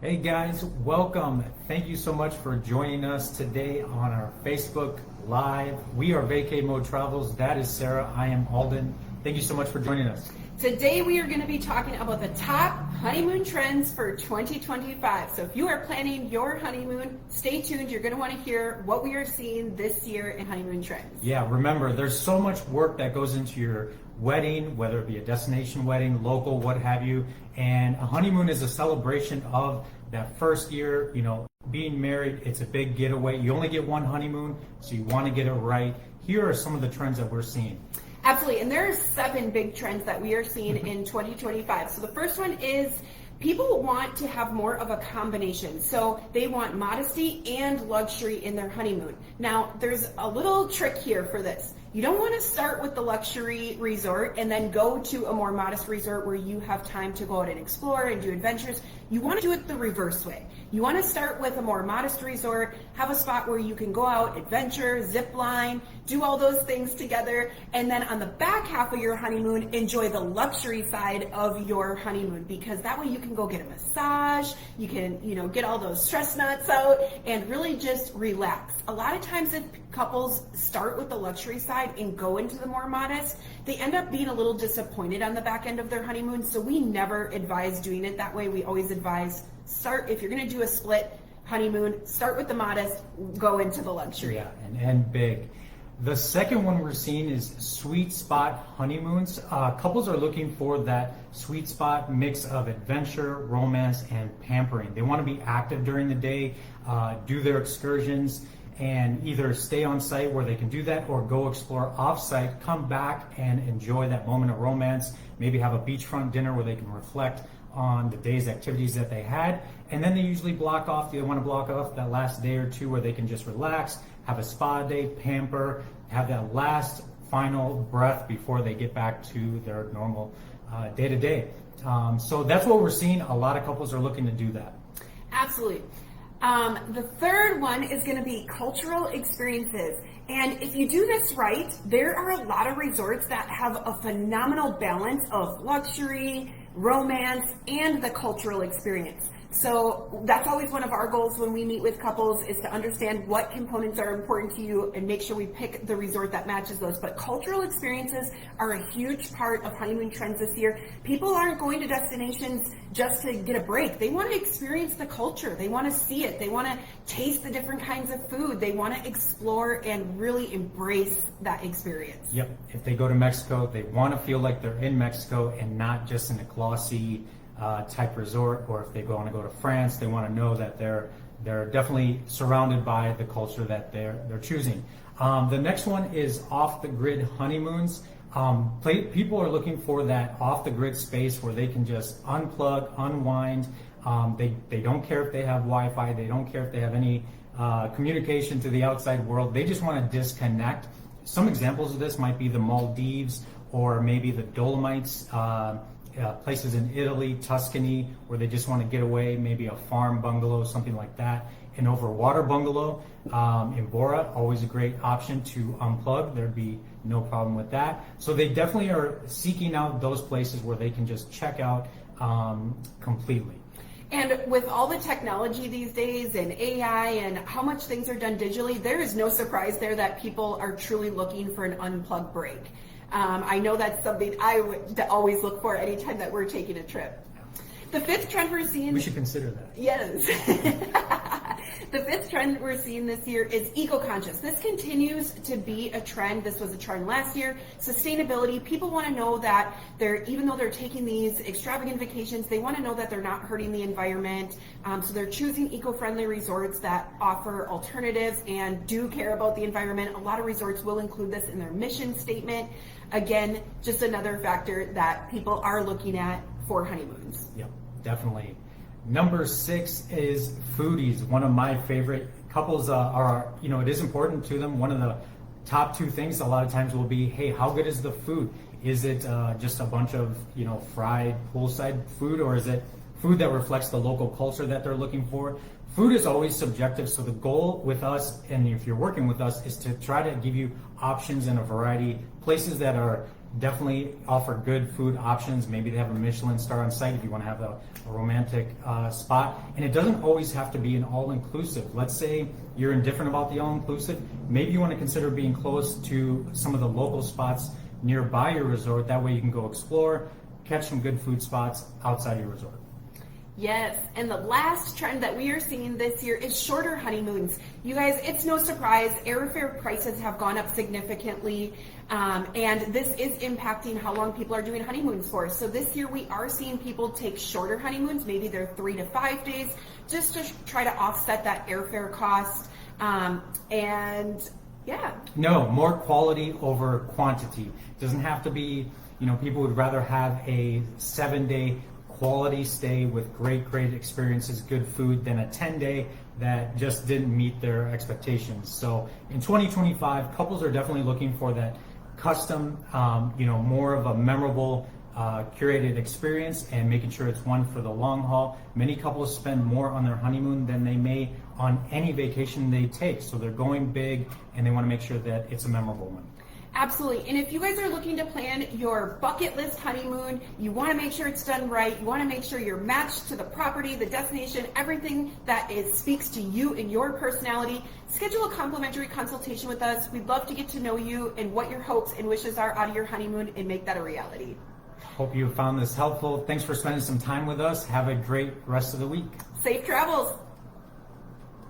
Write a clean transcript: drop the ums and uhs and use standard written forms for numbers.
Hey guys, welcome. Thank you so much for joining us today on our Facebook Live. We are Vacay Mode Travels. That is Sarah. I am Alden. Thank you so much for joining us. Today we are going to be talking about the top honeymoon trends for 2025. So if you are planning your honeymoon, stay tuned. You're going to want to hear what we are seeing this year in honeymoon trends. Yeah, remember, there's so much work that goes into your wedding, whether it be a destination wedding, local, what have you. And a honeymoon is a celebration of that first year, being married. It's a big getaway. You only get one honeymoon, so you want to get it right. Here are some of the trends that we're seeing. Absolutely, and there are 7 big trends that we are seeing in 2025. So the first one is people want to have more of a combination. So they want modesty and luxury in their honeymoon. Now, there's a little trick here for this. You don't want to start with the luxury resort and then go to a more modest resort where you have time to go out and explore and do adventures. You want to do it the reverse way. You want to start with a more modest resort, have a spot where you can go out, adventure, zip line, do all those things together, and then on the back half of your honeymoon, enjoy the luxury side of your honeymoon, because that way you can go get a massage, you can, get all those stress nuts out and really just relax. A lot of times if couples start with the luxury side and go into the more modest, they end up being a little disappointed on the back end of their honeymoon. So we never advise doing it that way. We always advise if you're going to do a split honeymoon, start with the modest, go into the luxury. Yeah, and big. The second one we're seeing is sweet spot honeymoons. Couples are looking for that sweet spot mix of adventure, romance, and pampering. They want to be active during the day, do their excursions, and either stay on site where they can do that or go explore off-site, come back and enjoy that moment of romance, maybe have a beachfront dinner where they can reflect on the day's activities that they had, and then they usually want to block off that last day or two where they can just relax, have a spa day, pamper, have that last final breath before they get back to their normal day-to-day. So that's what we're seeing. A lot of couples are looking to do that. Absolutely. The third one is going to be cultural experiences. And if you do this right, there are a lot of resorts that have a phenomenal balance of luxury, romance, and the cultural experience. So that's always one of our goals when we meet with couples, is to understand what components are important to you and make sure we pick the resort that matches those. But cultural experiences are a huge part of honeymoon trends this year. People aren't going to destinations just to get a break. They want to experience the culture. They want to see it. They want to taste the different kinds of food. They want to explore and really embrace that experience. Yep. If they go to Mexico, they want to feel like they're in Mexico and not just in a glossy type resort. Or if they want to go to France, they want to know that they're definitely surrounded by the culture that they're choosing. The next one is off the grid honeymoons. People are looking for that off the grid space where they can just unplug, unwind. They don't care if they have Wi-Fi. They don't care if they have any communication to the outside world. They just want to disconnect. Some examples of this might be the Maldives or maybe the Dolomites, places in Italy, Tuscany, where they just want to get away, maybe a farm bungalow, something like that. An overwater bungalow in Bora, always a great option to unplug. There'd be no problem with that. So they definitely are seeking out those places where they can just check out completely. And with all the technology these days and AI and how much things are done digitally, there is no surprise there that people are truly looking for an unplugged break. I know that's something I would always look for anytime that we're taking a trip. The fifth trend we're seeing... We should consider that. Yes. The fifth trend we're seeing this year is eco-conscious. This continues to be a trend. This was a trend last year. Sustainability. People want to know that even though they're taking these extravagant vacations, they want to know that they're not hurting the environment. So they're choosing eco-friendly resorts that offer alternatives and do care about the environment. A lot of resorts will include this in their mission statement. Again, just another factor that people are looking at for honeymoons. Yep, definitely. Number 6 is foodies. One of my favorite. Couples are, it is important to them. One of the top 2 things a lot of times will be, hey, how good is the food? Is it just a bunch of, fried poolside food, or is it food that reflects the local culture that they're looking for? Food is always subjective, so the goal with us, and if you're working with us, is to try to give you options in a variety, places that are definitely offer good food options. Maybe they have a Michelin star on site if you want to have a romantic spot. And it doesn't always have to be an all-inclusive. Let's say you're indifferent about the all-inclusive. Maybe you want to consider being close to some of the local spots nearby your resort. That way you can go explore, catch some good food spots outside your resort. Yes, and the last trend that we are seeing this year is shorter honeymoons. You guys, it's no surprise, airfare prices have gone up significantly, and this is impacting how long people are doing honeymoons for. So this year we are seeing people take shorter honeymoons, maybe they're 3 to 5 days, just to try to offset that airfare cost. And yeah. No, more quality over quantity. It doesn't have to be, people would rather have a 7-day quality stay with great experiences, good food, than a 10-day that just didn't meet their expectations. So in 2025, couples are definitely looking for that custom, more of a memorable, curated experience, and making sure it's one for the long haul. Many couples spend more on their honeymoon than they may on any vacation they take. So they're going big, and they want to make sure that it's a memorable one. Absolutely. And if you guys are looking to plan your bucket list honeymoon, you want to make sure it's done right. You want to make sure you're matched to the property, the destination, everything that speaks to you and your personality. Schedule a complimentary consultation with us. We'd love to get to know you and what your hopes and wishes are out of your honeymoon and make that a reality. Hope you found this helpful. Thanks for spending some time with us. Have a great rest of the week. Safe travels.